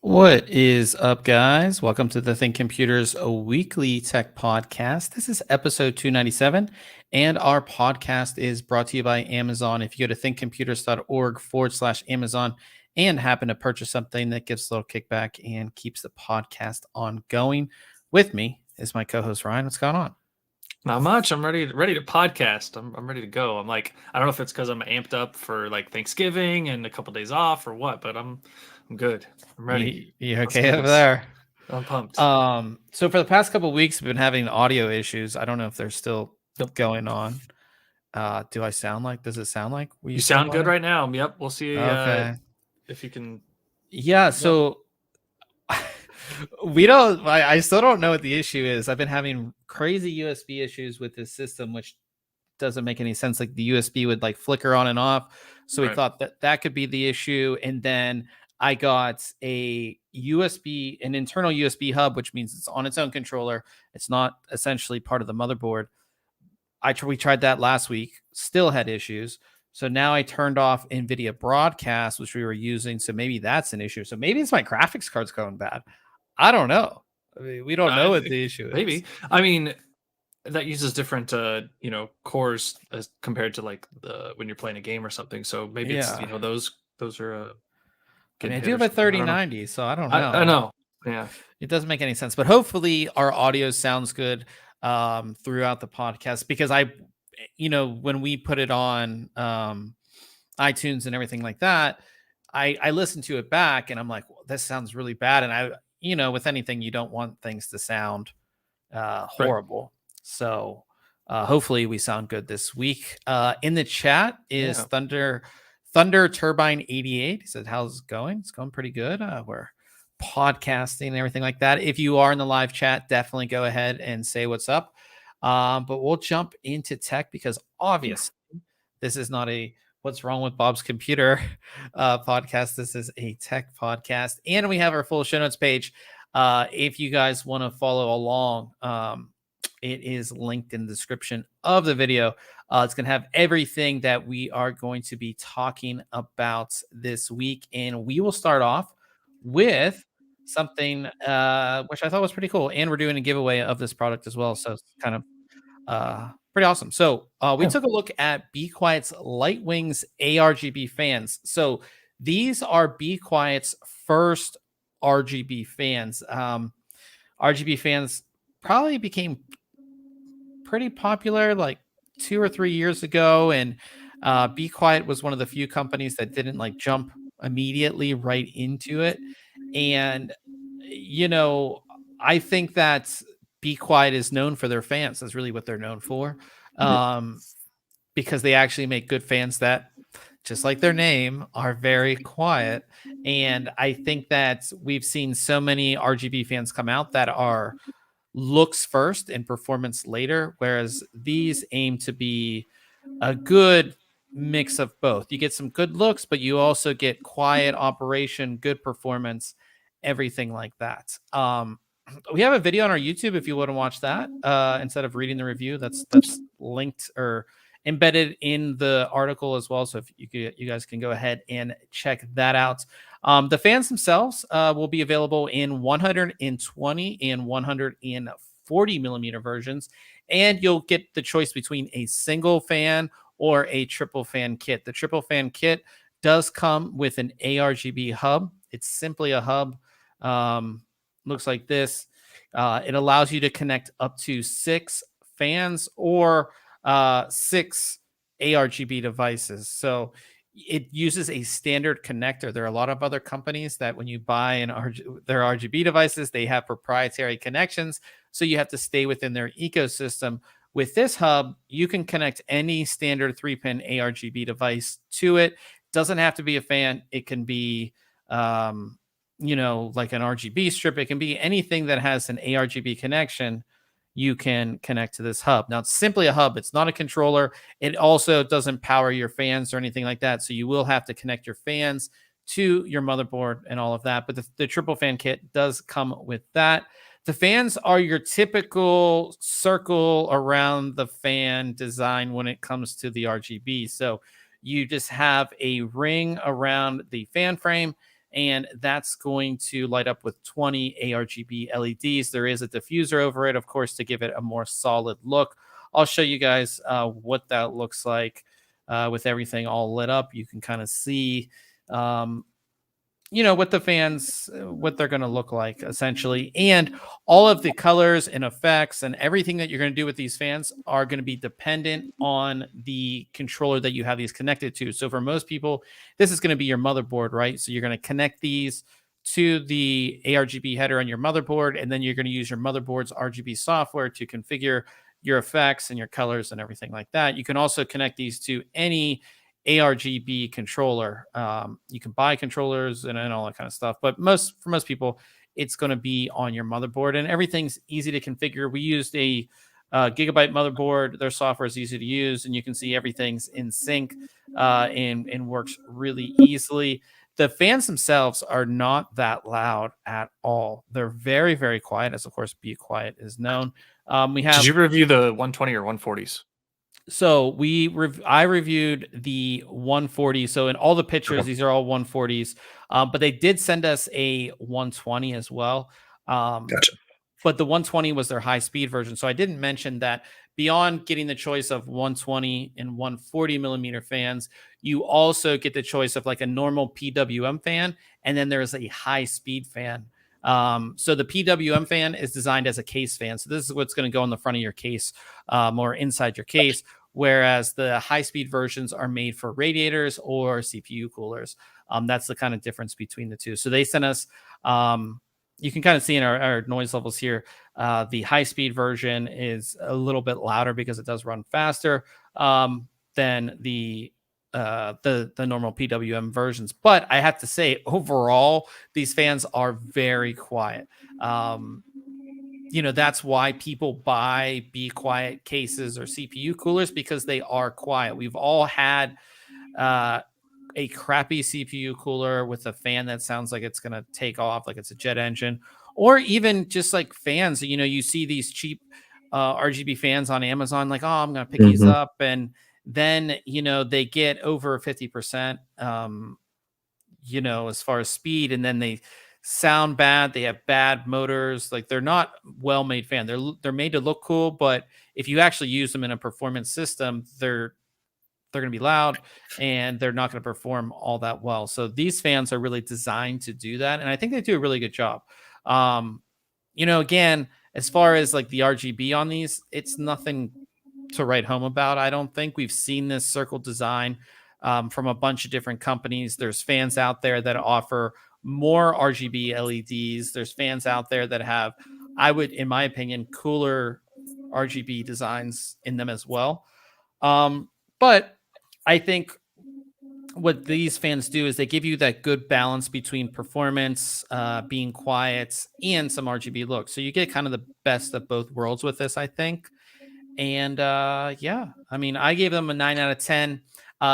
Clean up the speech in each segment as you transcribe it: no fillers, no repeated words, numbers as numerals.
What is up, guys? Welcome to the Think Computers a weekly tech podcast. This is episode 297, and our podcast is brought to you by Amazon. If you go to thinkcomputers.org/Amazon and happen to purchase something that gives a little kickback and keeps the podcast ongoing, with me is my co-host Ryan. What's going on? Not much. I'm ready to podcast. I'm ready to go. I'm like, I don't know if it's because I'm amped up for like Thanksgiving and a couple days off or what, but I'm good. I'm ready. You okay over there? I'm pumped. So for the past couple of weeks, we've been having audio issues. I don't know if they're still going on. Does it sound like you sound good right now? Yep. We'll see if you can. Yeah. So I still don't know what the issue is. I've been having crazy USB issues with this system, which doesn't make any sense. Like the USB would like flicker on and off. So we thought that could be the issue. And then I got an internal USB hub, which means it's on its own controller. It's not essentially part of the motherboard. We tried that last week, still had issues. So now I turned off NVIDIA Broadcast, which we were using. So maybe that's an issue. So maybe it's my graphics card's going bad. I don't know. I mean, we don't know what the issue is. Maybe. I mean, that uses different, cores as compared to like when you're playing a game or something. So maybe it's, those are. I do have a 3090, so I don't know. I know. Yeah. It doesn't make any sense. But hopefully our audio sounds good throughout the podcast, because when we put it on iTunes and everything like that, I listened to it back and I'm like, well, this sounds really bad. And with anything, you don't want things to sound horrible. Right. So hopefully we sound good this week. In the chat is Thunder Turbine 88. He said, how's it going? It's going pretty good. We're podcasting and everything like that. If you are in the live chat, definitely go ahead and say what's up. But we'll jump into tech, because obviously this is not a what's wrong with Bob's computer podcast. This is a tech podcast. And we have our full show notes page. If you guys want to follow along, it is linked in the description of the video. It's going to have everything that we are going to be talking about this week. And we will start off with something which I thought was pretty cool. And we're doing a giveaway of this product as well. So it's kind of pretty awesome. So we took a look at Be Quiet's Wings ARGB Fans. So these are Be Quiet's first RGB fans. RGB fans probably became pretty popular like 2 or 3 years ago, and Be Quiet was one of the few companies that didn't like jump immediately right into it. And I think that Be Quiet is known for their fans. That's really what they're known for, because they actually make good fans that, just like their name, are very quiet. And I think that we've seen so many RGB fans come out that are looks first and performance later, whereas these aim to be a good mix of both. You get some good looks, but you also get quiet operation, good performance, everything like that. We have a video on our YouTube if you want to watch that instead of reading the review. That's linked or embedded in the article as well. So if you guys can go ahead and check that out. The fans themselves will be available in 120 and 140 millimeter versions, and you'll get the choice between a single fan or a triple fan kit. The triple fan kit does come with an ARGB hub. It's simply a hub. Looks like this. It allows you to connect up to 6 fans or 6 ARGB devices. So it uses a standard connector. There are a lot of other companies that when you buy their RGB devices, they have proprietary connections. So you have to stay within their ecosystem. With this hub, you can connect any standard 3-pin ARGB device to it. Doesn't have to be a fan. It can be, like an RGB strip. It can be anything that has an ARGB connection. You can connect to this hub. Now, it's simply a hub. It's not a controller. It also doesn't power your fans or anything like that. So you will have to connect your fans to your motherboard and all of that. But the triple fan kit does come with that. The fans are your typical circle around the fan design when it comes to the RGB. So you just have a ring around the fan frame, and that's going to light up with 20 ARGB LEDs. There is a diffuser over it, of course, to give it a more solid look. I'll show you guys what that looks like with everything all lit up. You can kind of see what the fans, what they're going to look like essentially. And all of the colors and effects and everything that you're going to do with these fans are going to be dependent on the controller that you have these connected to. So for most people, this is going to be your motherboard, right? So you're going to connect these to the ARGB header on your motherboard, and then you're going to use your motherboard's RGB software to configure your effects and your colors and everything like that. You can also connect these to any ARGB controller. You can buy controllers and all that kind of stuff, but for most people, it's going to be on your motherboard, and everything's easy to configure. We used a Gigabyte motherboard. Their software is easy to use, and you can see everything's in sync and works really easily. The fans themselves are not that loud at all. They're very, very quiet, as of course Be Quiet is known. Did you review the 120 or 140s? So I reviewed the 140. So in all the pictures, these are all 140s, but they did send us a 120 as well. Gotcha. But the 120 was their high speed version. So I didn't mention that beyond getting the choice of 120 and 140 millimeter fans, you also get the choice of like a normal PWM fan, and then there's a high speed fan. So the PWM fan is designed as a case fan. So this is what's going to go on the front of your case or inside your case, whereas the high-speed versions are made for radiators or CPU coolers. That's the kind of difference between the two. So they sent us, you can kind of see in our noise levels here, the high-speed version is a little bit louder because it does run faster than the normal PWM versions. But I have to say, overall, these fans are very quiet. That's why people buy Be Quiet cases or CPU coolers, because they are quiet. We've all had a crappy CPU cooler with a fan that sounds like it's going to take off, like it's a jet engine, or even just like fans. You see these cheap RGB fans on Amazon, like, oh, I'm going to pick these up. And then, they get over 50%, as far as speed, and then they sound bad. They have bad motors. Like, they're not well-made fan. They're made to look cool, but if you actually use them in a performance system, they're going to be loud and they're not going to perform all that well. So these fans are really designed to do that, and I think they do a really good job. Again, as far as like the RGB on these, it's nothing to write home about. I don't think we've seen this circle design from a bunch of different companies. There's fans out there that offer more RGB LEDs. There's fans out there that have, in my opinion, cooler RGB designs in them as well. But I think what these fans do is they give you that good balance between performance, being quiet, and some RGB look. So you get kind of the best of both worlds with this, I think. And yeah, I mean, I gave them a 9 out of 10.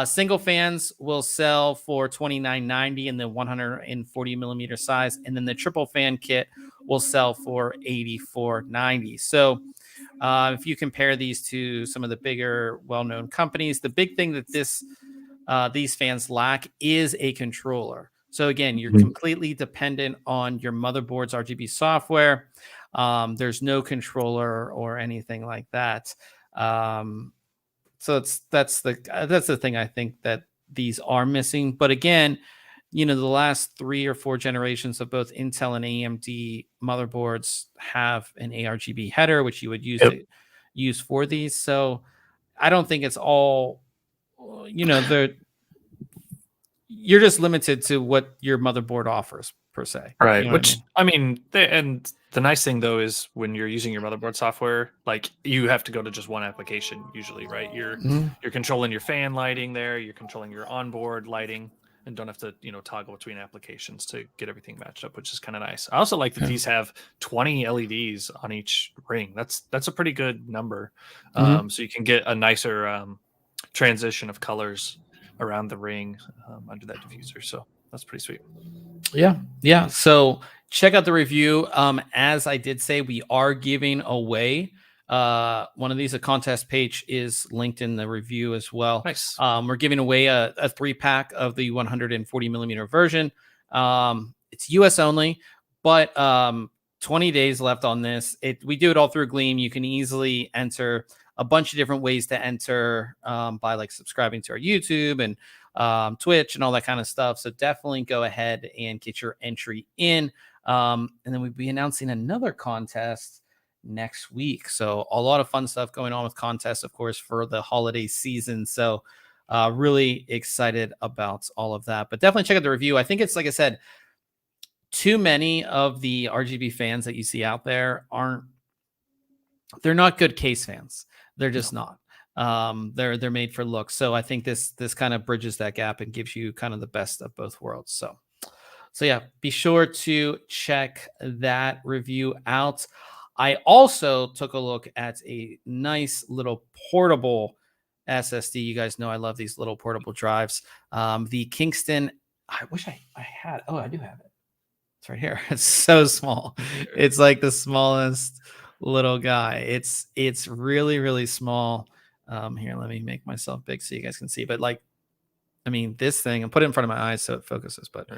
Single fans will sell for $29.90 in the 140 millimeter size, and then the triple fan kit will sell for $84.90. So if you compare these to some of the bigger, well-known companies, the big thing that these fans lack is a controller. So again, you're completely dependent on your motherboard's RGB software. There's no controller or anything like that. So that's the thing I think that these are missing. But again, the last 3 or 4 generations of both Intel and AMD motherboards have an ARGB header, which you would use for these. So I don't think it's all, you're just limited to what your motherboard offers per se. Right. You know Which what I mean? and the nice thing though is when you're using your motherboard software, like you have to go to just one application usually, right? You're controlling your fan lighting there, you're controlling your onboard lighting, and don't have to toggle between applications to get everything matched up, which is kind of nice. I also like that these have 20 LEDs on each ring. That's a pretty good number. So you can get a nicer transition of colors around the ring under that diffuser. So that's pretty sweet. Yeah. So check out the review. As I did say, we are giving away one of these. A contest page is linked in the review as well. Nice. We're giving away a 3-pack of the 140 millimeter version. It's US only, but 20 days left on this. We do it all through Gleam. You can easily enter a bunch of different ways to enter by like subscribing to our YouTube and Twitch and all that kind of stuff. So definitely go ahead and get your entry in. And then we'll be announcing another contest next week. So a lot of fun stuff going on with contests, of course, for the holiday season. So really excited about all of that. But definitely check out the review. I think it's, like I said, too many of the RGB fans that you see out there they're not good case fans. They're just not. They're made for looks. So I think this kind of bridges that gap and gives you kind of the best of both worlds. So yeah, be sure to check that review out. I also took a look at a nice little portable SSD. You guys know I love these little portable drives. The Kingston, I wish I had, I do have it. It's right here. It's so small. It's like the smallest little guy. It's really, really small. Here, let me make myself big so you guys can see. But like, I mean, this thing, and put it in front of my eyes so it focuses. But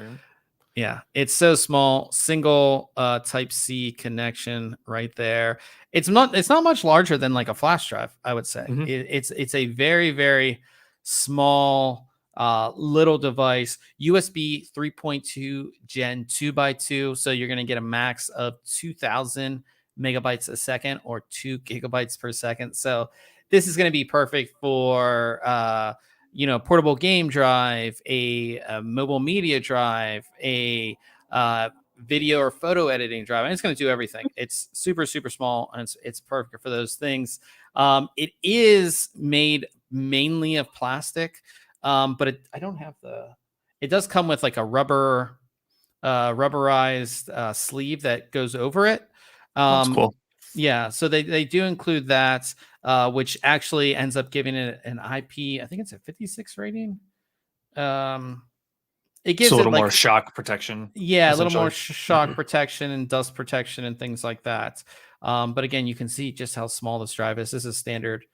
yeah, it's so small. Single Type-C connection right there. It's not much larger than like a flash drive, I would say. It's a very, very small little device. USB 3.2 Gen 2x2. So you're going to get a max of 2,000 megabytes a second or 2 gigabytes per second. So this is going to be perfect for portable game drive, a mobile media drive, a video or photo editing drive. And it's going to do everything. It's super, super small, and it's perfect for those things. It is made mainly of plastic, but I don't have it does come with like a rubberized sleeve that goes over it. That's cool. Yeah, so they do include that, which actually ends up giving it an IP. I think it's a 56 rating. It gives a little it more shock protection. Yeah, a little more shock protection and dust protection and things like that. But again, you can see just how small this drive is. This is standard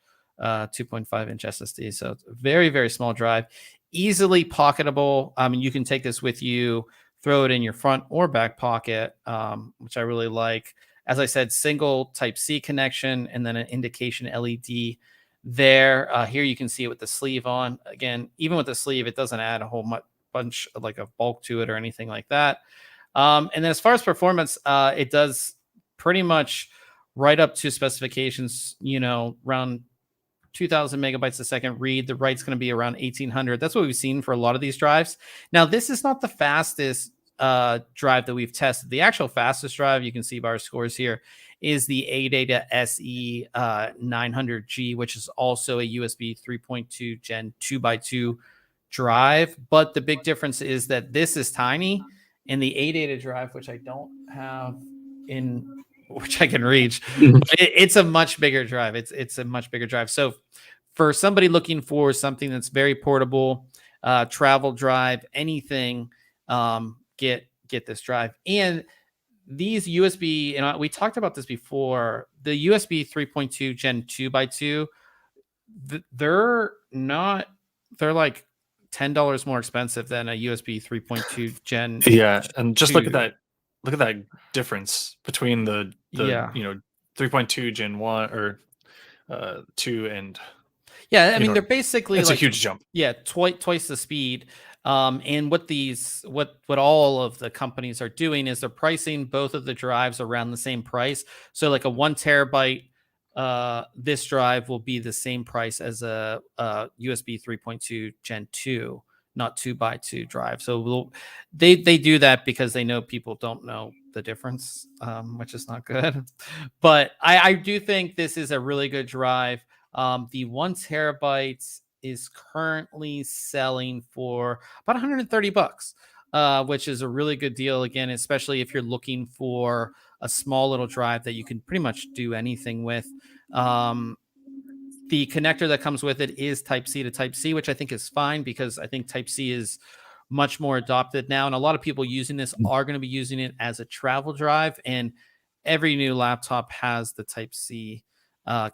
2.5 inch SSD, so it's a very, very small drive, easily pocketable. I mean, you can take this with you, throw it in your front or back pocket, which I really like. As I said, single Type-C connection and then an indication LED there. Here you can see it with the sleeve on. Again, even with the sleeve, it doesn't add a whole bunch of like a bulk to it or anything like that. And then as far as performance, it does pretty much right up to specifications, around 2,000 megabytes a second read. The write's going to be around 1,800. That's what we've seen for a lot of these drives. Now, this is not the fastest drive that we've tested. The actual fastest drive, you can see by our scores here, is the ADATA SE 900G, which is also a USB 3.2 Gen 2x2 drive. But the big difference is that this is tiny, and the ADATA drive, which I don't have which I can reach, it's a much bigger drive. It's a much bigger drive. So for somebody looking for something that's very portable, travel drive, anything, get this drive. And these USB, and we talked about this before, the USB 3.2 Gen 2x2, they're like $10 more expensive than a USB 3.2 Gen. Yeah, and just look at that difference between the 3.2 Gen 1 or 2 and yeah, I mean, they're basically it's like a huge jump. Yeah, twice the speed. And what all of the companies are doing is they're pricing both of the drives around the same price. So like a 1 terabyte, this drive will be the same price as a USB 3.2 Gen 2, not 2x2 drive. So they do that because they know people don't know the difference, which is not good. But I do think this is a really good drive. The 1 terabyte is currently selling for about 130 bucks, which is a really good deal. Again, especially if you're looking for a small little drive that you can pretty much do anything with. The connector that comes with it is Type C to Type C, which I think is fine because I think Type C is much more adopted now. And a lot of people using this are going to be using it as a travel drive. And every new laptop has the Type C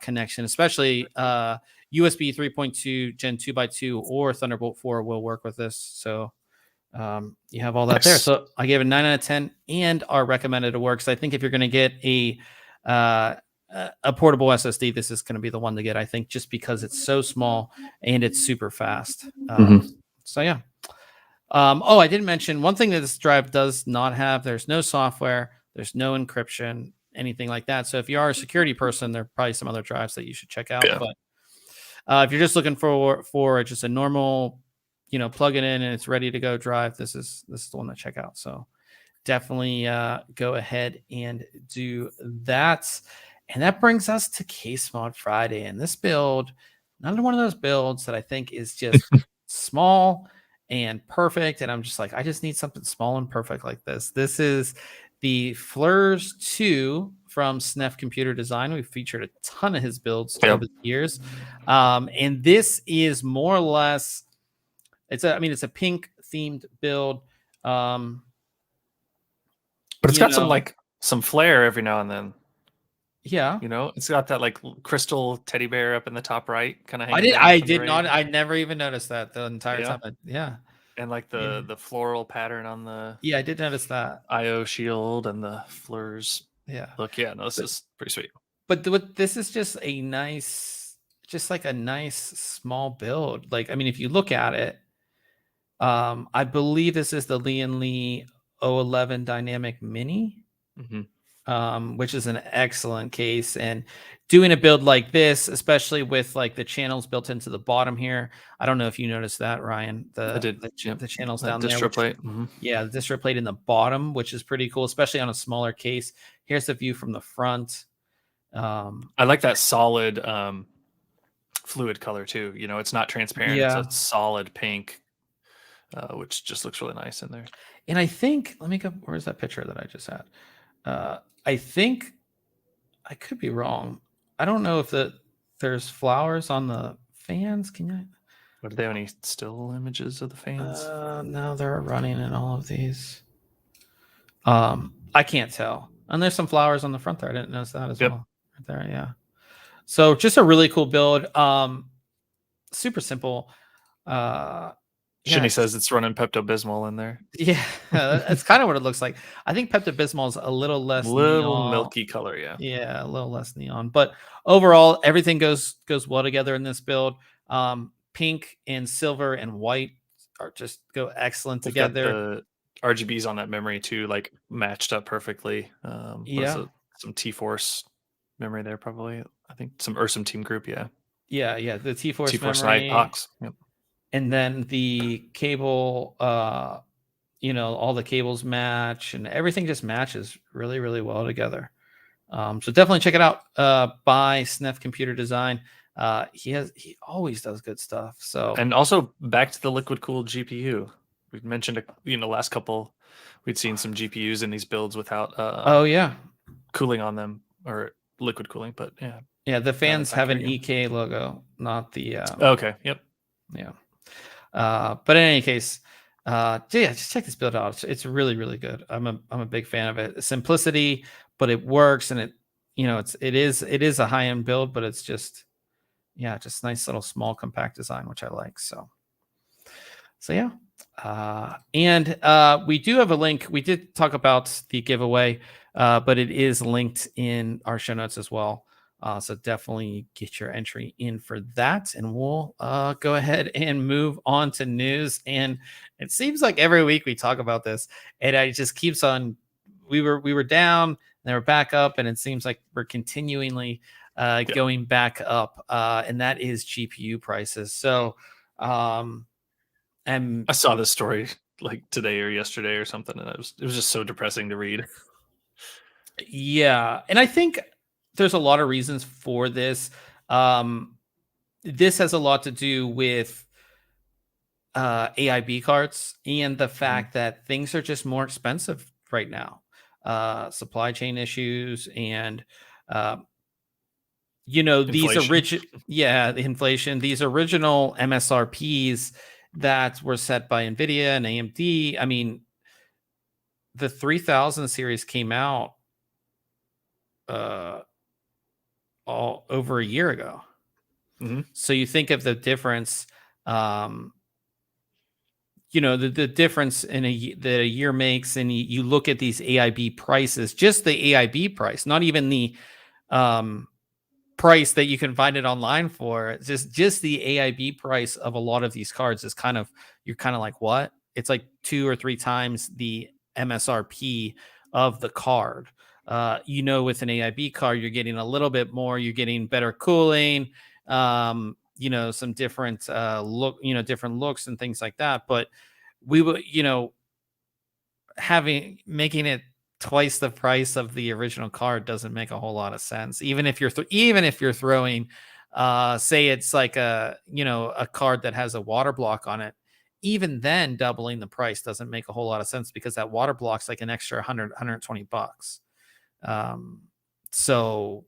connection, especially USB 3.2 Gen 2x2 or Thunderbolt 4 will work with this. So you have all that there. So I gave it 9 out of 10 and are recommended to work. So I think if you're going to get a portable SSD, this is going to be the one to get, I think, just because it's so small and it's super fast. So yeah. Oh, I didn't mention one thing that this drive does not have. There's no software. There's no encryption, anything like that. So if you are a security person, there are probably some other drives that you should check out. Yeah. But if you're just looking for just a normal, plug it in and it's ready to go drive, this is the one to check out. So definitely go ahead and do that. And that brings us to Case Mod Friday. And this build, another one of those builds that I think is just small and perfect. And I'm just like, I just need something small and perfect like this. This is the Flurs 2 from Snef Computer Design. We've featured a ton of his builds over the years. And this is more or less, it's a pink themed build. But it's got some flair every now and then. Yeah. It's got that like crystal teddy bear up in the top right, kind of. I did not. I never even noticed that the entire time. Yeah. And like the floral pattern on the. Yeah, I did notice that. IO shield and the Flurs. Yeah. Look, this is pretty sweet. But this is just a nice small build. Like, I mean, if you look at it, I believe this is the Lee 011 Dynamic Mini. Which is an excellent case. And doing a build like this, especially with like the channels built into the bottom here, I don't know if you noticed that, Ryan. I did. The channels down there. Distro plate. Yeah, the distro plate in the bottom, which is pretty cool, especially on a smaller case. Here's the view from the front. I like that solid fluid color too. It's not transparent. Yeah. It's a solid pink, which just looks really nice in there. And I think, let me go, where's that picture that I just had? I think I could be wrong. I don't know if there's flowers on the fans. Can you? What, do they have any still images of the fans? No, they're running in all of these. I can't tell. And there's some flowers on the front there. I didn't notice that as well. Right there, yeah. So just a really cool build. Super simple. Shinny says it's running Pepto-Bismol in there. Yeah, that's kind of what it looks like. I think Pepto-Bismol is a little less neon. Milky color, yeah. Yeah, a little less neon. But overall, everything goes well together in this build. Pink and silver and white go excellent together. The RGBs on that memory too, like matched up perfectly. Some T-Force memory there, probably. I think some Team Group, yeah. Yeah, the T-Force memory. Nighthawks. Yep. And then the cable, all the cables match and everything just matches really, really well together. So definitely check it out by Snef Computer Design. He always does good stuff. So, and also back to the liquid cooled GPU. We mentioned, last couple, we'd seen some GPUs in these builds without cooling on them or liquid cooling, but yeah. Yeah, the fans have an EK logo, not the. Okay. Yep. Yeah. But in any case, just check this build out. It's really, really good. I'm a big fan of it. Simplicity, but it works, and it is a high end build, but it's just nice little small compact design, which I like. So yeah. And we do have a link. We did talk about the giveaway, but it is linked in our show notes as well. So definitely get your entry in for that, and we'll go ahead and move on to news. And it seems like every week we talk about this, and it just keeps on. We were down, and then we're back up, and it seems like we're continually going back up, and that is GPU prices. So, and I saw this story like today or yesterday or something, and it was just so depressing to read. yeah, and I think there's a lot of reasons for this. Um, this has a lot to do with AIB cards and the fact that things are just more expensive right now. Supply chain issues and uh, these Inflation. the inflation, these original MSRPs that were set by Nvidia and AMD. I mean, the 3000 series came out uh all over a year ago. So you think of the difference, the difference that a year makes, and you look at these AIB prices, just the AIB price, not even the price that you can find it online for. Just the AIB price of a lot of these cards is you're kind of like, what? It's like 2 or 3 times the MSRP of the card. With an AIB card, you're getting a little bit more. You're getting better cooling, some different different looks and things like that. But we would, making it twice the price of the original card doesn't make a whole lot of sense. Even if you're throwing, say it's like a card that has a water block on it, even then doubling the price doesn't make a whole lot of sense, because that water block's like an extra 120 bucks. So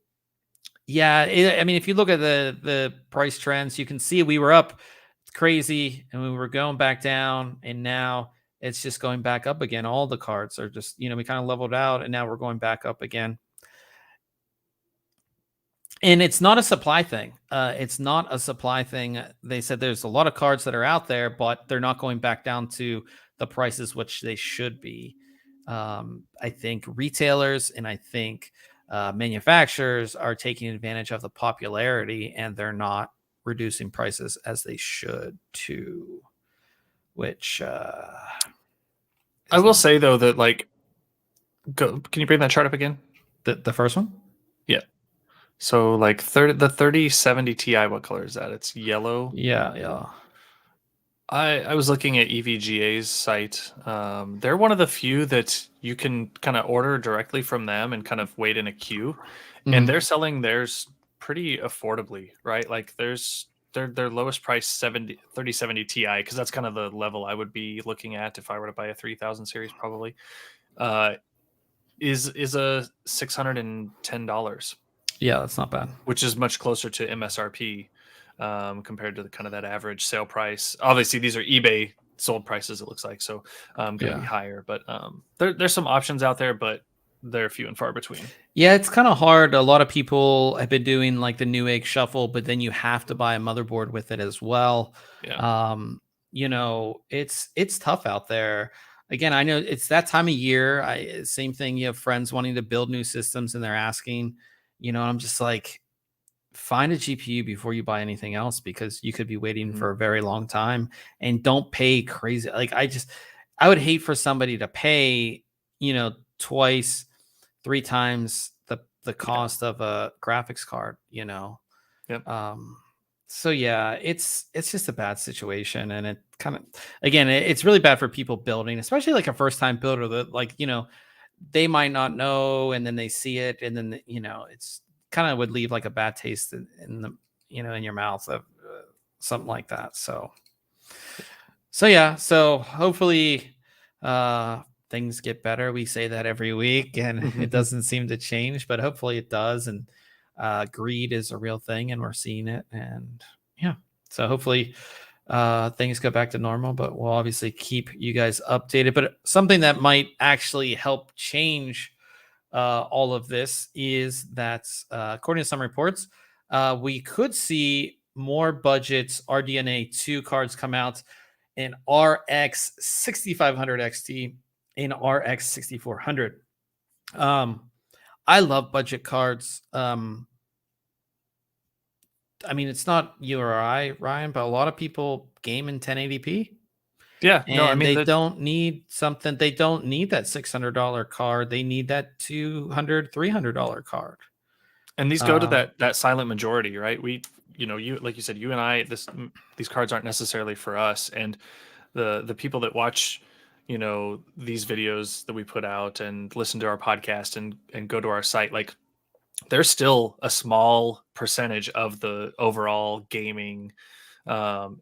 yeah, I mean, if you look at the price trends, you can see we were up crazy and we were going back down, and now it's just going back up again. All the cards are just, we kind of leveled out, and now we're going back up again. And it's not a supply thing. It's not a supply thing. They said there's a lot of cards that are out there, but they're not going back down to the prices which they should be. I think retailers and I think manufacturers are taking advantage of the popularity, and they're not reducing prices as they should too. Which I will say though that can you bring that chart up again? The first one? Yeah. So the 3070 Ti, what color is that? It's yellow. Yeah. I was looking at EVGA's site. They're one of the few that you can kind of order directly from them and kind of wait in a queue, and they're selling theirs pretty affordably, right? Like their lowest price 3070 Ti, because that's kind of the level I would be looking at if I were to buy a 3000 series, probably. Is a $610. Yeah, that's not bad. Which is much closer to MSRP compared to the kind of that average sale price. Obviously, these are eBay sold prices, it looks like, so going to be higher. But there's some options out there, but they're few and far between. Yeah, it's kind of hard. A lot of people have been doing like the Newegg shuffle, but then you have to buy a motherboard with it as well. Yeah. It's tough out there. Again, I know it's that time of year. Same thing. You have friends wanting to build new systems, and they're asking, I'm just like, find a GPU before you buy anything else, because you could be waiting for a very long time, and don't pay crazy. Like I would hate for somebody to pay, twice, 3 times the cost of a graphics card, Yep. So yeah, it's just a bad situation, and it kind of, again, it's really bad for people building, especially like a first time builder that they might not know, and then they see it, and then it's kind of would leave like a bad taste in the in your mouth of something like that. So yeah, so hopefully things get better. We say that every week, and it doesn't seem to change, but hopefully it does. And greed is a real thing, and we're seeing it. And yeah, so hopefully things go back to normal, but we'll obviously keep you guys updated. But something that might actually help change all of this is that according to some reports, we could see more budgets RDNA 2 cards come out in RX 6500 XT, in RX 6400. I love budget cards. I mean, it's not you or I, Ryan, but a lot of people game in 1080p. Yeah, no, I And mean they don't need something. They don't need that $600 card. They need that $200, $300 card. and these go to Uh, that silent majority, right? You like you said, you and I, these cards aren't necessarily for us, and the people that watch, these videos that we put out and listen to our podcast and go to our site, like they're still a small percentage of the overall gaming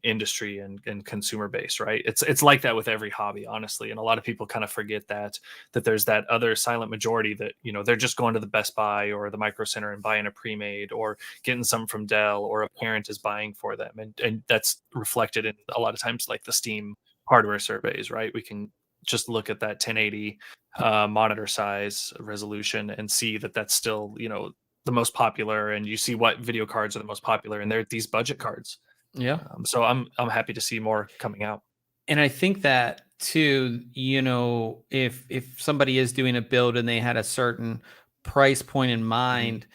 industry and consumer base, right? It's like that with every hobby, honestly, and a lot of people kind of forget that there's that other silent majority that they're just going to the Best Buy or the Micro Center and buying a pre-made or getting some from Dell, or a parent is buying for them, and that's reflected in a lot of times like the Steam hardware surveys, right? We can just look at that 1080 monitor size resolution and see that that's still the most popular, and you see what video cards are the most popular, and they're these budget cards. yeah. So I'm happy to see more coming out. And I think that too, if somebody is doing a build and they had a certain price point in Mhm. mind,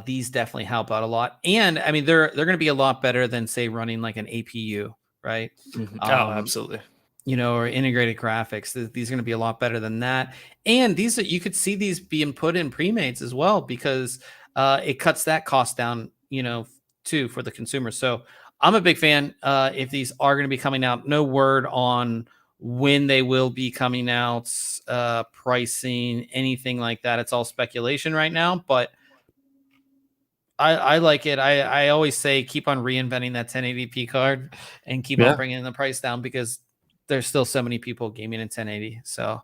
these definitely help out a lot. And I mean, they're going to be a lot better than say running like an APU, right? Mhm. Oh, Um, absolutely. or integrated graphics. These are going to be a lot better than that. And these you could see these being put in pre-mates as well, because it cuts that cost down, too, for the consumer. So I'm a big fan. If these are going to be coming out, no word on when they will be coming out, pricing, anything like that. It's all speculation right now, but I like it. I always say keep on reinventing that 1080p card and keep on Yeah. bringing the price down, because there's still so many people gaming in 1080. So,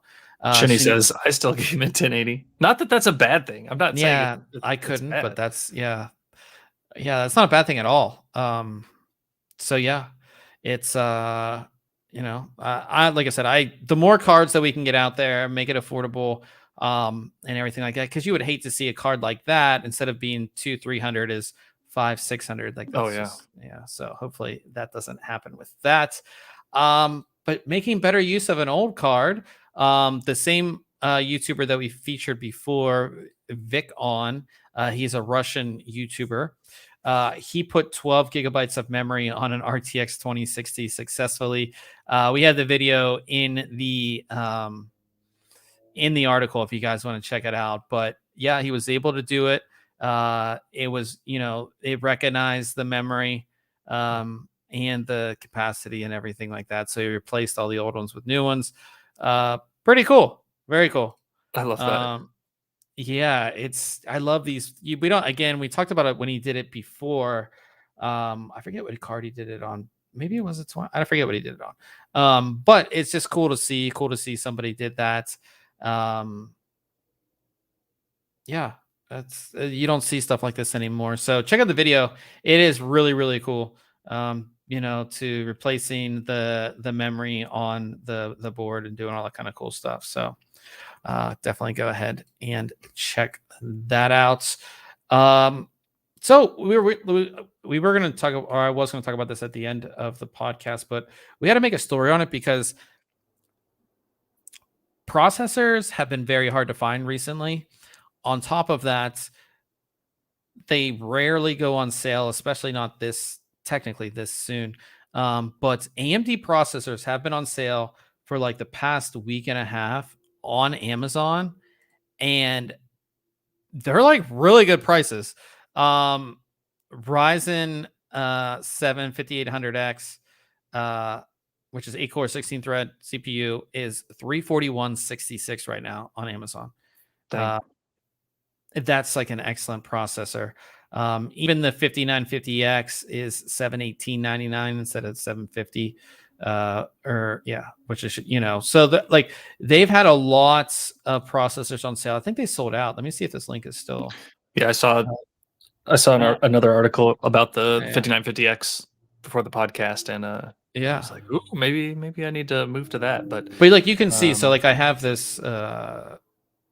Shinny says I still game in 1080. Not that that's a bad thing. I'm not saying yeah, I it's couldn't, but bad. yeah, that's not a bad thing at all. So yeah, it's I like I said, the more cards that we can get out there, make it affordable, and everything like that, because you would hate to see a card like that, instead of being 200-300, is 500-600. Like, Oh that's yeah. just, yeah. So hopefully that doesn't happen with that. But making better use of an old card, the same YouTuber that we featured before, VicOn, he's a Russian YouTuber. He put 12 gigabytes of memory on an RTX 2060 successfully. We had the video in the article if you guys want to check it out. But yeah, he was able to do it. It was, it recognized the memory, and the capacity and everything like that. So he replaced all the old ones with new ones. Pretty cool. Very cool. I love that. Um, yeah, I love these. We don't, again, we talked about it when he did it before. I forget what card he did it on. Maybe it was a 20. I forget what he did it on. But it's just cool to see somebody did that. Um, yeah, that's you don't see stuff like this anymore. So check out the video. It is really, really cool. To replacing the memory on the board and doing all that kind of cool stuff. So definitely go ahead and check that out. So we were going to talk, or I was going to talk about this at the end of the podcast, but we had to make a story on it, because processors have been very hard to find recently. On top of that, they rarely go on sale, especially not this soon. But AMD processors have been on sale for like the past week and a half on Amazon, and they're like really good prices. Ryzen 7 5800X, which is 8 core 16 thread CPU, is 341.66 right now on Amazon. Dang. That's like an excellent processor. Even the 5950X is 718.99 instead of 750. Which is, so like they've had a lot of processors on sale. I think they sold out. Let me see if this link is still. Yeah, I saw Uh, another article about the yeah. 5950X before the podcast, and I Yeah. was like, ooh, maybe I need to move to that. But But like you can see, so um, like I have this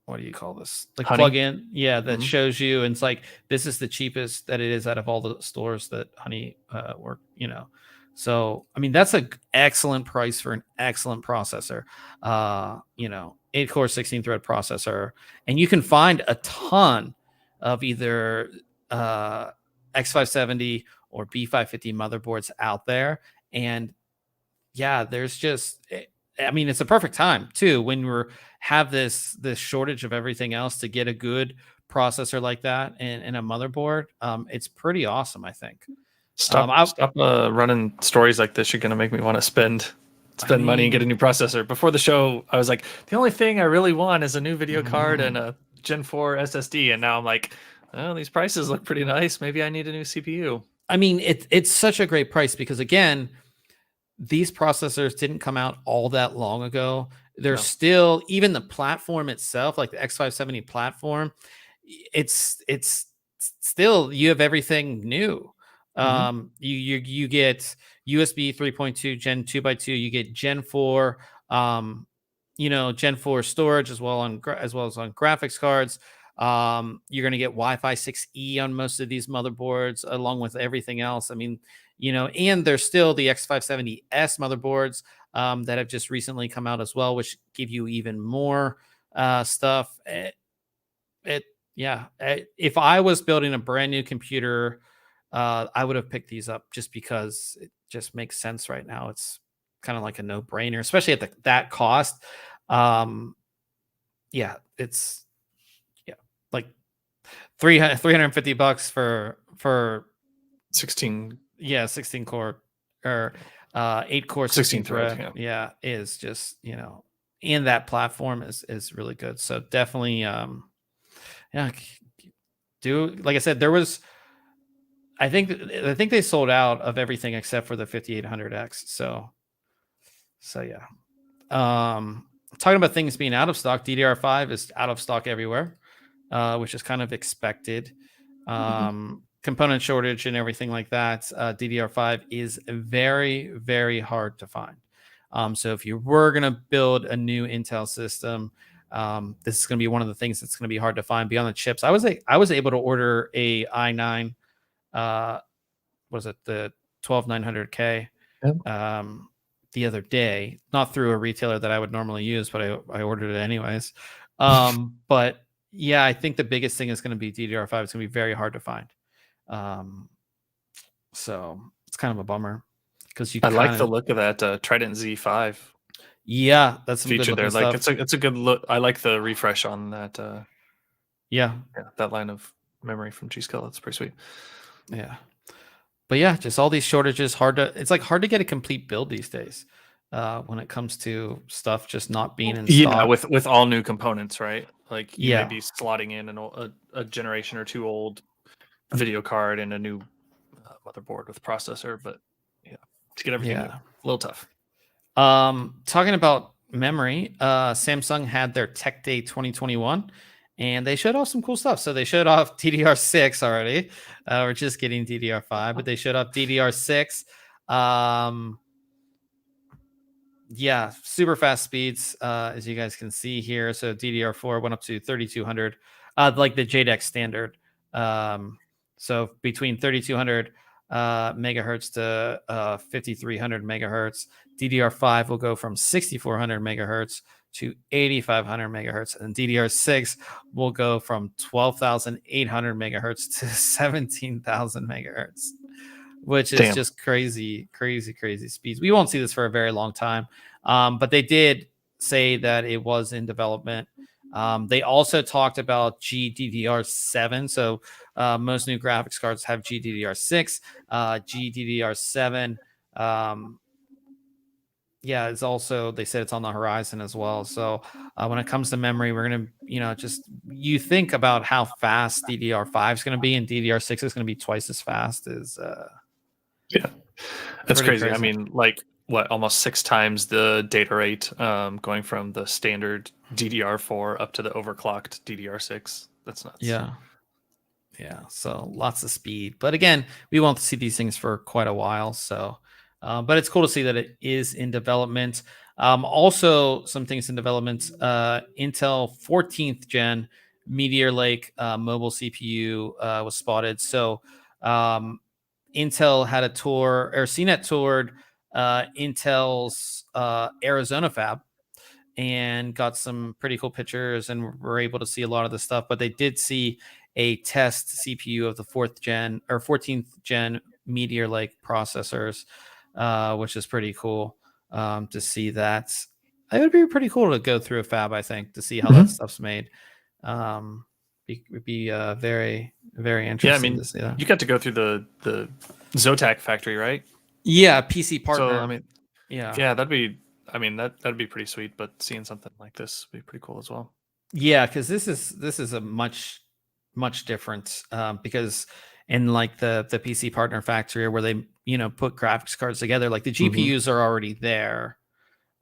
what do you call this? Like Honey. plug-in, yeah, that Mhm. shows you, and it's like this is the cheapest that it is out of all the stores that Honey work, So I mean that's a excellent price for an excellent processor. 8 core 16 thread processor, and you can find a ton of either X570 or B550 motherboards out there. And yeah, there's just, I mean, it's a perfect time too when we're have this shortage of everything else to get a good processor like that and a motherboard. It's pretty awesome, I think. Stop running stories like this. You're gonna make me want to spend money and get a new processor. Before the show, I was like, the only thing I really want is a new video card and a Gen 4 SSD. And now I'm like, oh, these prices look pretty nice. Maybe I need a new CPU. I mean, it's such a great price because again, these processors didn't come out all that long ago. They're still, even the platform itself, like the X570 platform, it's still, you have everything new. You get USB 3.2 Gen 2x2, you get Gen 4, Gen 4 storage as well as on graphics cards. You're going to get Wi-Fi 6E on most of these motherboards, along with everything else. I mean, and there's still the X570S motherboards that have just recently come out as well, which give you even more stuff. If I was building a brand new computer, I would have picked these up just because it just makes sense right now. It's kind of like a no-brainer, especially at that cost. It's like $350 for 16. 16 core or 8 core 16 thread. Is just, and that platform is really good. So definitely, like I said, I think they sold out of everything except for the 5800X. So yeah. Talking about things being out of stock, DDR5 is out of stock everywhere, which is kind of expected. Component shortage and everything like that. DDR5 is very, very hard to find. So if you were going to build a new Intel system, this is going to be one of the things that's going to be hard to find beyond the chips. I was able to order a i9, was it the 12900K, the other day, not through a retailer that I would normally use, but I ordered it anyways. But yeah, I think the biggest thing is going to be DDR5. It's going to be very hard to find. So it's kind of a bummer because I like the look of that Trident Z5. Yeah, that's some feature there. Like it's a good look. I like the refresh on that. That line of memory from G-Skill. That's pretty sweet. Yeah, but yeah, just all these shortages. It's like hard to get a complete build these days when it comes to stuff just not being in stock. Yeah, with all new components, right? Like you may be slotting in a generation or two old video card and a new motherboard with processor, but to get everything new, a little tough. Talking about memory, Samsung had their Tech Day 2021 and they showed off some cool stuff. So they showed off DDR6 already. We're just getting DDR5, but they showed off DDR6. Super fast speeds, as you guys can see here. So DDR4 went up to 3200, like the JEDEC standard. So between 3200 megahertz to 5300 megahertz. DDR5 will go from 6400 megahertz to 8500 megahertz, and DDR6 will go from 12,800 megahertz to 17,000 megahertz, which is just crazy speeds. We won't see this for a very long time, but they did say that it was in development. They also talked about GDDR7. So most new graphics cards have GDDR6, GDDR7. It's also, they said it's on the horizon as well. So when it comes to memory, we're going to, you think about how fast DDR5 is going to be, and DDR6 is going to be twice as fast as. That's crazy. I mean, like almost 6 times the data rate going from the standard DDR4 up to the overclocked DDR6. That's nuts. So lots of speed, but again, we won't see these things for quite a while. So but it's cool to see that it is in development. Also some things in development, Intel 14th gen Meteor Lake mobile CPU was spotted. So Intel had a tour, or CNET toured Intel's Arizona fab and got some pretty cool pictures, and were able to see a lot of the stuff. But they did see a test CPU of the 14th gen Meteor Lake processors, which is pretty cool to see that. It would be pretty cool to go through a fab, I think, to see how that stuff's made. Would be very, very interesting to see that. You got to go through the Zotac factory, right? Yeah, PC partner. So I mean, yeah, that'd be pretty sweet. But seeing something like this would be pretty cool as well. Yeah, because this is a much different because in like the PC partner factory where they put graphics cards together, like the GPUs are already there.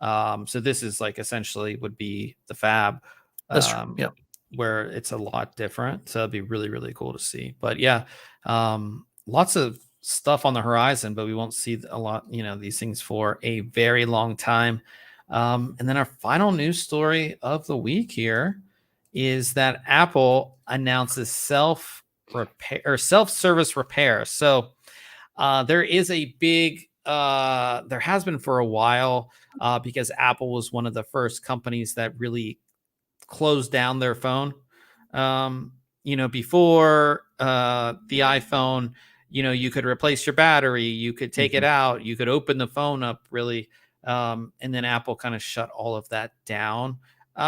So this is like essentially would be the fab. That's true. Yeah. Where it's a lot different. So it'd be really, really cool to see. But yeah, lots of stuff on the horizon, but we won't see a lot, these things for a very long time. And then our final news story of the week here is that Apple announces self-service repair. So there is a big, there has been for a while because Apple was one of the first companies that really closed down their phone. Before the iPhone, you could replace your battery, you could take it out, you could open the phone up really. And then Apple kind of shut all of that down,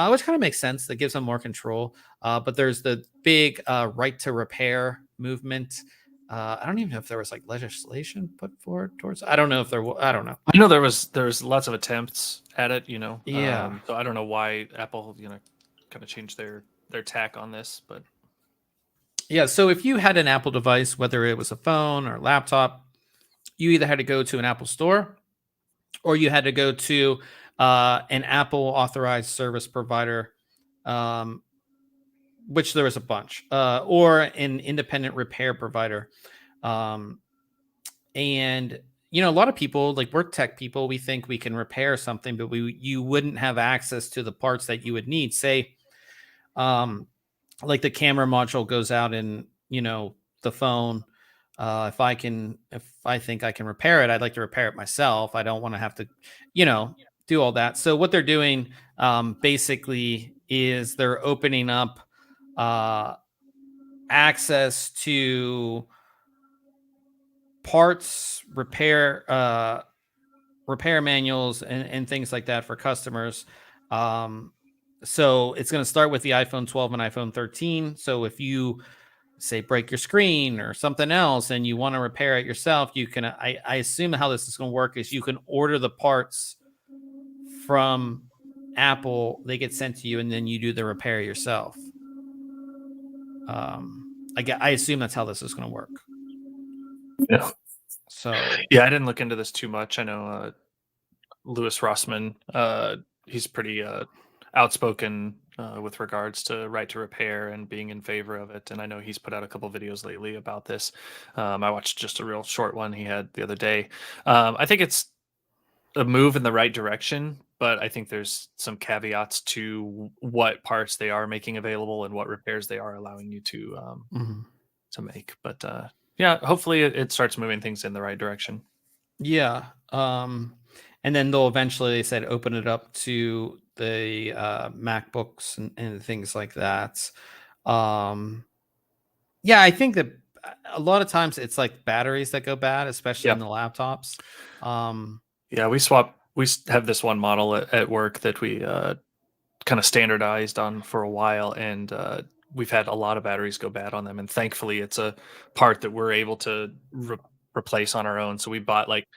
which kind of makes sense. That gives them more control. But there's the big right to repair movement. I don't even know if there was like legislation put forward towards. I don't know if there was. I don't know. I know there was lots of attempts at it. Yeah. So I don't know why Apple kind of changed their tack on this, but yeah. So if you had an Apple device, whether it was a phone or a laptop, you either had to go to an Apple store or you had to go to an Apple authorized service provider, which there was a bunch, or an independent repair provider. And a lot of people, like we're tech people, we think we can repair something, but you wouldn't have access to the parts that you would need. Say, like the camera module goes out in the phone. If I think I can repair it, I'd like to repair it myself. I don't want to have to do all that. So what they're doing basically is they're opening up access to parts repair manuals and things like that for customers. So it's going to start with the iPhone 12 and iPhone 13. So if you say break your screen or something else and you want to repair it yourself, you can. I assume how this is going to work is you can order the parts from Apple, they get sent to you, and then you do the repair yourself. I assume that's how this is going to work. Yeah. So yeah, I didn't look into this too much. I know Louis Rossmann, he's pretty outspoken with regards to right to repair and being in favor of it. And I know he's put out a couple videos lately about this. I watched just a real short one he had the other day. I think it's a move in the right direction, but I think there's some caveats to what parts they are making available and what repairs they are allowing you to make. But yeah, hopefully it starts moving things in the right direction. Yeah. And then they'll eventually, they said, open it up to the MacBooks and things like that. Yeah, I think that a lot of times it's like batteries that go bad, especially in the laptops. Yeah, we have this one model at work that we kind of standardized on for a while, and we've had a lot of batteries go bad on them. And thankfully, it's a part that we're able to replace on our own. So we bought like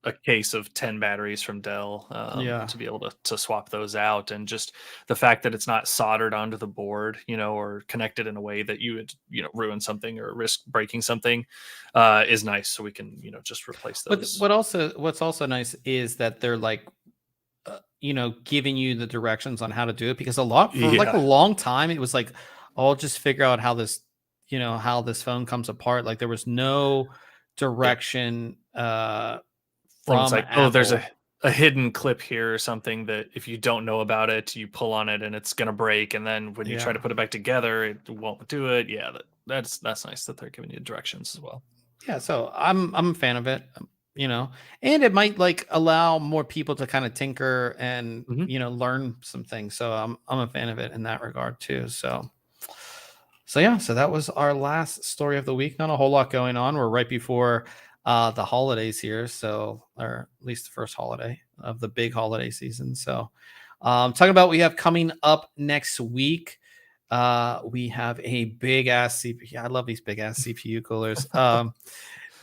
a case of 10 batteries from Dell to be able to swap those out. And just the fact that it's not soldered onto the board, or connected in a way that you would, ruin something or risk breaking something is nice. So we can, just replace those. What's also nice is that they're like, giving you the directions on how to do it, because like a long time, it was like, I'll just figure out how this phone comes apart. Like there was no direction from it's like, Apple. there's a hidden clip here or something that if you don't know about it, you pull on it and it's going to break. And then when you try to put it back together, it won't do it. Yeah. That's nice that they're giving you directions as well. Yeah. So I'm a fan of it, and it might like allow more people to kind of tinker and, learn some things. So I'm a fan of it in that regard too. So So yeah, so that was our last story of the week. Not a whole lot going on. We're right before the holidays here, so or at least the first holiday of the big holiday season. So talking about what we have coming up next week. We have a big ass CPU. I love these big ass CPU coolers.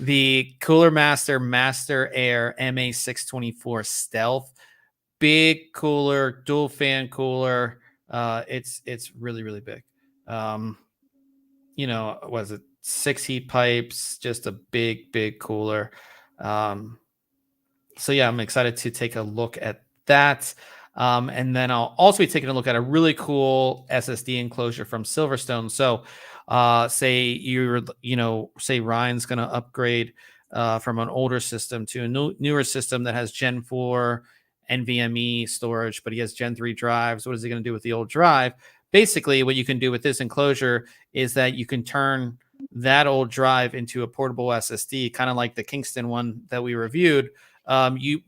The Cooler Master Air MA624 Stealth, big cooler, dual fan cooler. It's really big. Was it 6 heat pipes, just a big cooler. So yeah, I'm excited to take a look at that. And then I'll also be taking a look at a really cool SSD enclosure from Silverstone. So say Ryan's going to upgrade from an older system to a newer system that has Gen 4 NVMe storage, but he has Gen 3 drives. What is he going to do with the old drive? Basically, what you can do with this enclosure is that you can turn that old drive into a portable SSD, kind of like the Kingston one that we reviewed. You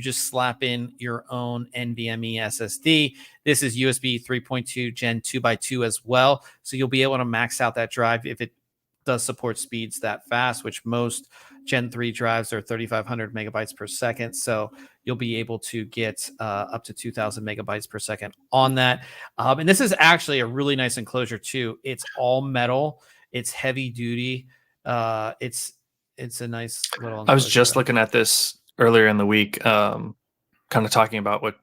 just slap in your own NVMe SSD. This is USB 3.2 Gen 2x2 as well, so you'll be able to max out that drive if it does support speeds that fast, which most Gen 3 drives are 3,500 megabytes per second. So you'll be able to get up to 2,000 megabytes per second on that. And this is actually a really nice enclosure too. It's all metal. It's heavy duty. It's a nice little enclosure. I was just looking at this earlier in the week, kind of talking about what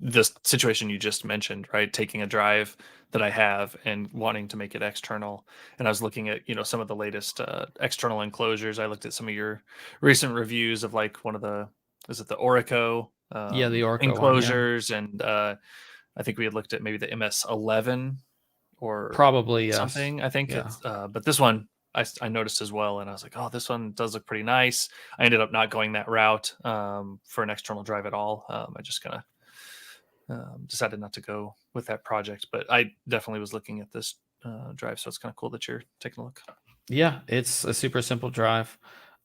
this situation you just mentioned, right? Taking a drive that I have and wanting to make it external. And I was looking at, some of the latest external enclosures. I looked at some of your recent reviews of like one of the, is it the Orico the Orico enclosures? One, yeah. And I think we had looked at maybe the MS11 or probably something. Yes. I think it's, but this one, I noticed as well, and I was like, oh, this one does look pretty nice. I ended up not going that route for an external drive at all. I just kind of decided not to go with that project, but I definitely was looking at this drive, so it's kind of cool that you're taking a look. Yeah, it's a super simple drive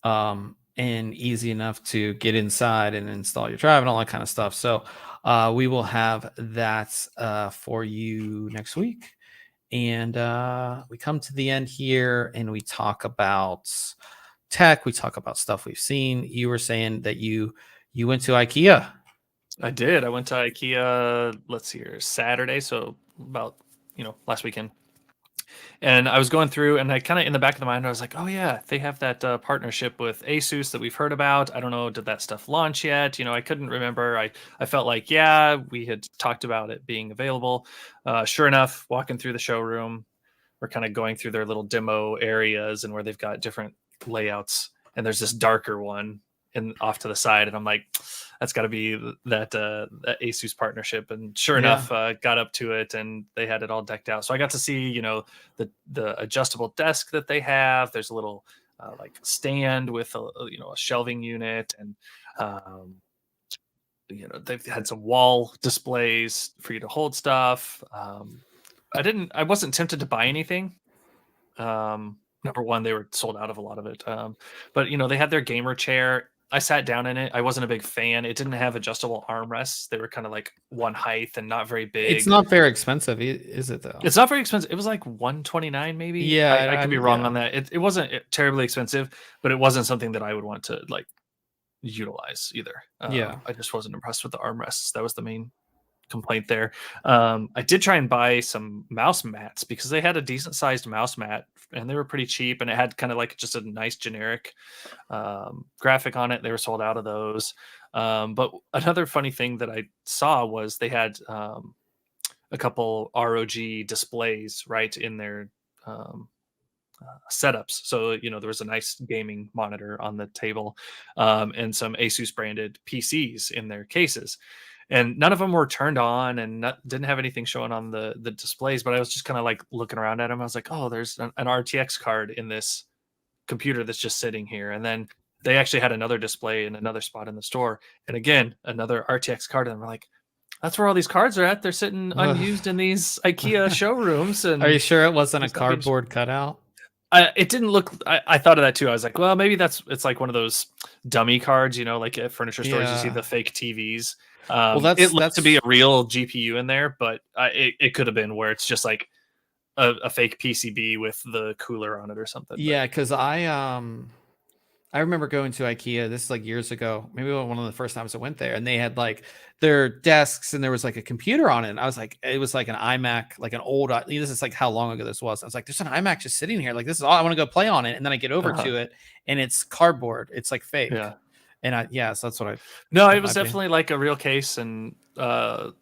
and easy enough to get inside and install your drive and all that kind of stuff. So we will have that for you next week. And we come to the end here and we talk about tech. We talk about stuff we've seen. You were saying that you went to IKEA. I did. I went to IKEA, let's see here, Saturday. So about, last weekend. And I was going through and I kind of in the back of the mind, I was like, oh yeah, they have that partnership with Asus that we've heard about. I don't know, did that stuff launch yet? I couldn't remember. I felt like, yeah, we had talked about it being available. Sure enough, walking through the showroom, we're kind of going through their little demo areas and where they've got different layouts. And there's this darker one and off to the side. And I'm like, that's got to be that Asus partnership. And sure enough, got up to it and they had it all decked out. So I got to see, the adjustable desk that they have. There's a little like stand with a shelving unit, and they've had some wall displays for you to hold stuff. I wasn't tempted to buy anything. Number one, they were sold out of a lot of it. But they had their gamer chair. I sat down in it. I wasn't a big fan. It didn't have adjustable armrests. They were kind of like one height and not very big. It's not very expensive, is it though? It's not very expensive. It was like $129 maybe. Yeah, I could be wrong on that. It wasn't terribly expensive, but it wasn't something that I would want to like utilize either. I just wasn't impressed with the armrests. That was the main complaint there. I did try and buy some mouse mats because they had a decent sized mouse mat and they were pretty cheap, and it had kind of like just a nice generic graphic on it. They were sold out of those. But another funny thing that I saw was they had a couple ROG displays right in their setups. So there was a nice gaming monitor on the table and some Asus branded PCs in their cases. And none of them were turned on and didn't have anything showing on the displays. But I was just kind of like looking around at them. I was like, oh, there's an RTX card in this computer that's just sitting here. And then they actually had another display in another spot in the store. And again, another RTX card. And we're like, that's where all these cards are at. They're sitting unused in these IKEA showrooms. And are you sure it wasn't a cardboard cutout? It didn't look. I thought of that too. I was like, well, maybe it's like one of those dummy cards, like at furniture stores, you see the fake TVs. Well, it looked to be a real GPU in there, but it could have been where it's just like a fake PCB with the cooler on it or something. Yeah, because I remember going to IKEA. This is like years ago, maybe one of the first times I went there, and they had like their desks, and there was like a computer on it. And I was like, it was like an iMac, like an old. This is like how long ago this was. I was like, there's an iMac just sitting here. Like this is all I want to go play on it. And then I get over to it, and it's cardboard. It's like fake. Yeah. And so that's what I. No, it was definitely like a real case and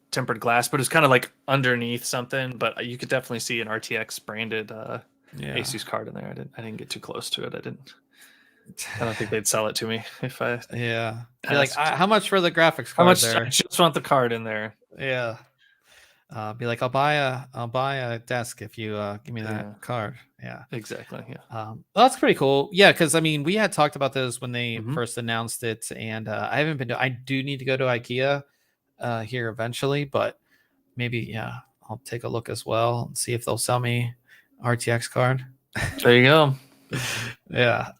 tempered glass, but it was kind of like underneath something. But you could definitely see an RTX branded Asus card in there. I didn't get too close to it. I don't think they'd sell it to me if I. Yeah. Be like, how much for the graphics card? How much? There? I just want the card in there. Yeah. Be like, I'll buy a desk if you give me that card. Yeah, exactly. Yeah. Well, that's pretty cool. Yeah, because I mean, we had talked about this when they first announced it, and I haven't been to. I do need to go to IKEA here eventually, but maybe I'll take a look as well and see if they'll sell me RTX card. There you go. Yeah.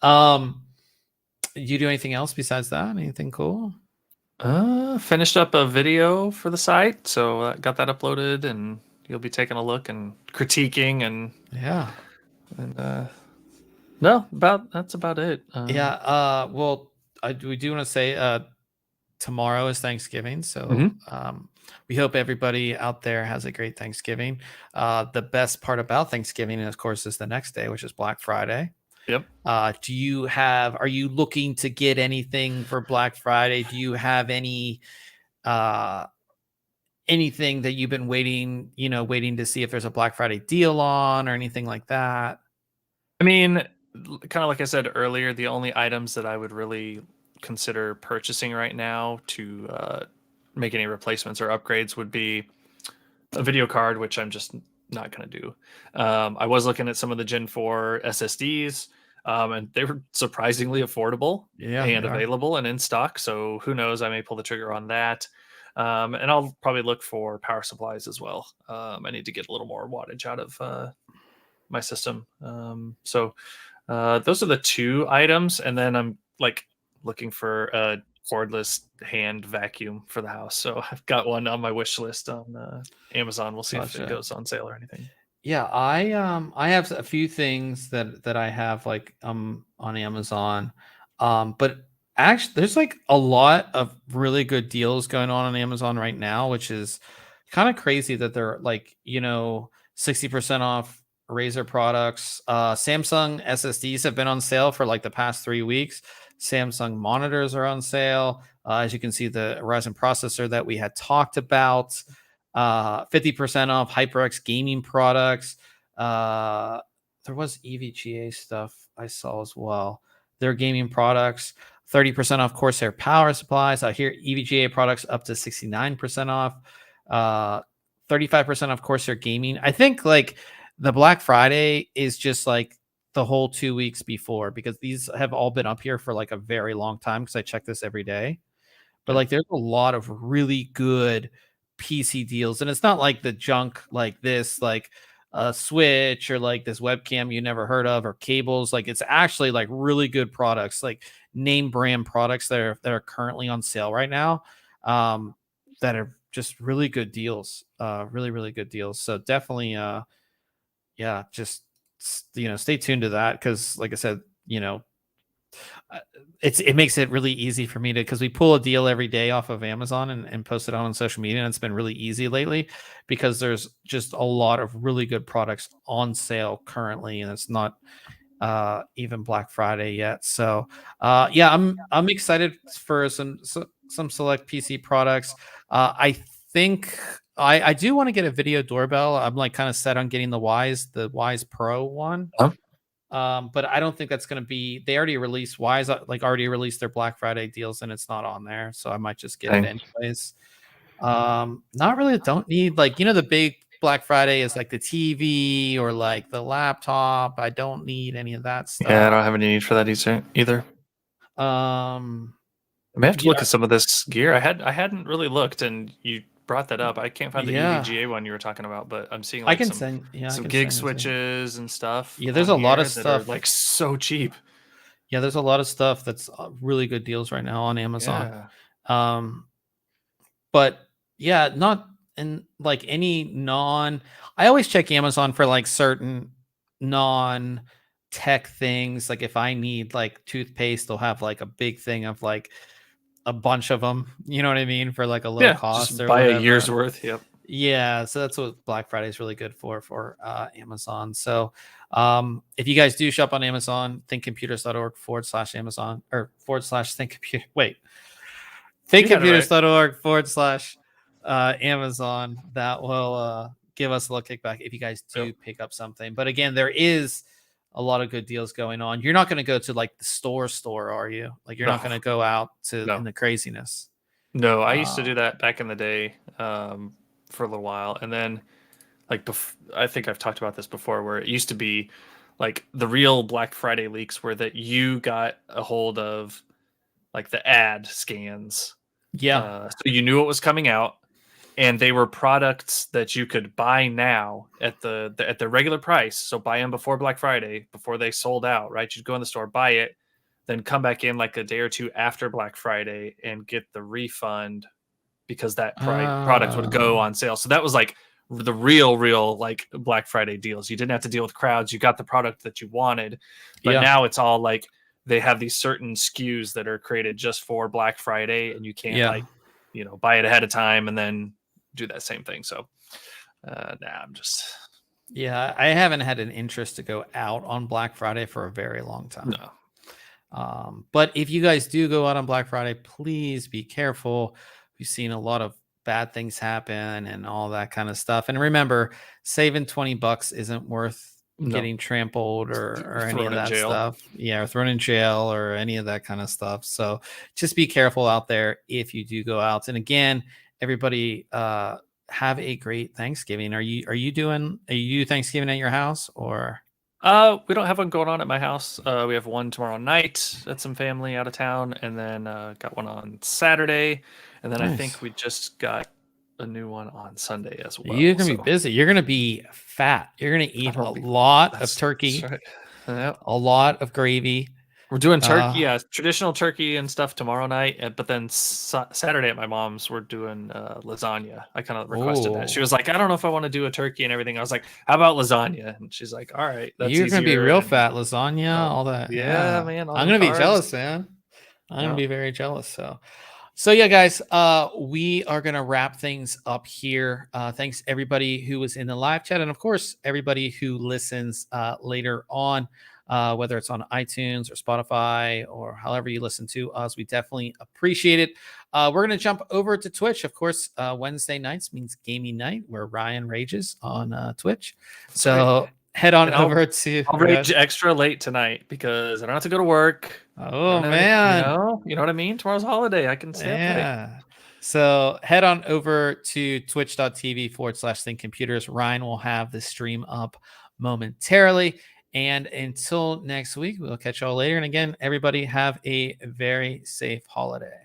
You do anything else besides that? Anything cool? Finished up a video for the site, so got that uploaded, and you'll be taking a look and critiquing and no, that's about it. Well, we do want to say tomorrow is Thanksgiving, so we hope everybody out there has a great Thanksgiving. The best part about Thanksgiving, of course, is the next day, which is Black Friday. Yep. Are you looking to get anything for Black Friday? Do you have anything that you've been waiting to see if there's a Black Friday deal on or anything like that? I mean, kind of like I said earlier, the only items that I would really consider purchasing right now to make any replacements or upgrades would be a video card, which I'm just not going to do. I was looking at some of the Gen 4 SSDs, and they were surprisingly affordable and available and in stock. So who knows? I may pull the trigger on that. And I'll probably look for power supplies as well. I need to get a little more wattage out of my system. So those are the two items. And then I'm like looking for a cordless hand vacuum for the house. So I've got one on my wish list on Amazon. We'll see if it goes on sale or anything. Yeah, I have a few things that I have like on Amazon. But actually there's like a lot of really good deals going on Amazon right now, which is kind of crazy that they're like, 60% off Razer products. Samsung SSDs have been on sale for like the past 3 weeks. Samsung monitors are on sale. As you can see, the Ryzen processor that we had talked about, 50% off HyperX gaming products. There was EVGA stuff I saw as well. Their gaming products, 30% off Corsair power supplies. I hear EVGA products up to 69% off. 35% off Corsair gaming. I think like the Black Friday is just like the whole 2 weeks before, because these have all been up here for like a very long time, because I check this every day. But like there's a lot of really good PC deals, and it's not like the junk like this, like a Switch or like this webcam you never heard of or cables. Like it's actually like really good products, like name brand products that are currently on sale right now, that are just really good deals, really good deals. So definitely just stay tuned to that, because like I said, it makes it really easy for me because we pull a deal every day off of Amazon and post it on social media, and it's been really easy lately because there's just a lot of really good products on sale currently, and it's not even Black Friday yet. So I'm excited for some select PC products. I think I do want to get a video doorbell. I'm like kind of set on getting the Wise Pro one. But I don't think that's going to be, they already released already released their Black Friday deals, and it's not on there. So I might just get it anyways. Not really. Don't need the big Black Friday is like the TV or like the laptop. I don't need any of that stuff. Yeah, I don't have any need for that either. I may have to look at some of this gear. I hadn't really looked, and you brought that up. I can't find the EVGA one you were talking about, but I'm seeing like some gig switches and stuff. Yeah, there's a lot of stuff like so cheap. Yeah, there's a lot of stuff that's really good deals right now on Amazon. But yeah, not and like any I always check Amazon for like certain non tech things. Like if I need like toothpaste, they'll have like a big thing of like a bunch of them, you know what I mean, for like a low Yeah, cost just or buy a year's whatever. worth. Yep. Yeah, so that's what Black Friday is really good for Amazon. So if you guys do shop on Amazon, thinkcomputers.org/Amazon or /thinkcomputer. Wait, You got it right. thinkcomputers.org/Amazon. That will give us a little kickback if you guys Yep. do pick up something. But again, there is a lot of good deals going on. You're not going to go to like the store, are you? Like you're No, not going to go out to in no, the craziness. no. I used to Uh, do that back in the day, for a little while, and then like I think I've talked about this before, where it used to be like the real Black Friday leaks were that you got a hold of like the ad scans, yeah. so you knew what was coming out, and they were products that you could buy now at the regular price. So buy them before Black Friday, before they sold out. Right, you'd go in the store, buy it, then come back in like a day or two after Black Friday and get the refund because that product would go on sale. So that was like the real like Black Friday deals. You didn't have to deal with crowds. You got the product that you wanted. But Yeah. now it's all like they have these certain SKUs that are created just for Black Friday, and you can't Yeah. like, buy it ahead of time and then do that same thing. So I'm just Yeah, I haven't had an interest to go out on Black Friday for a very long time. no. But if you guys do go out on Black Friday, please be careful. We've seen a lot of bad things happen and all that kind of stuff. And remember, saving $20 isn't worth No. getting trampled or any Thrown of in that jail. stuff. Yeah, or thrown in jail or any of that kind of stuff. So just be careful out there if you do go out. And again, everybody have a great Thanksgiving. Are you doing Thanksgiving at your house or? We don't have one going on at my house. We have one tomorrow night at some family out of town, and then got one on Saturday, and then I Nice. think we just got a new one on Sunday as You're well. gonna be So busy. You're gonna be fat. You're gonna eat a I'll be. lot of That's turkey, right. Yeah. a lot of gravy. We're doing turkey, Uh, yeah, traditional turkey and stuff tomorrow night. But then Saturday at my mom's, we're doing lasagna. I kind of requested that. She oh, was like, "I don't know if I want to do a turkey and everything." I was like, "How about lasagna?" And she's like, "All right, that's you're gonna be easier." real And fat. Lasagna, all that. yeah, Yeah, man, all I'm them gonna be carbs. jealous, man. I'm gonna Yeah. be very jealous. So yeah, guys, we are gonna wrap things up here. Thanks everybody who was in the live chat, and of course everybody who listens later on, whether it's on iTunes or Spotify or however you listen to us. We definitely appreciate it. We're gonna jump over to Twitch, of course. Wednesday nights means gaming night, where Ryan rages on Twitch. That's So right. head on And over to. I'll rage extra late tonight because I don't have to go to work. I Oh don't have any, man. you know what I mean? Tomorrow's a holiday. I can stay up late. Yeah. So head on over to twitch.tv/thinkcomputers. Ryan will have the stream up momentarily. And until next week, we'll catch y'all later. And again, everybody have a very safe holiday.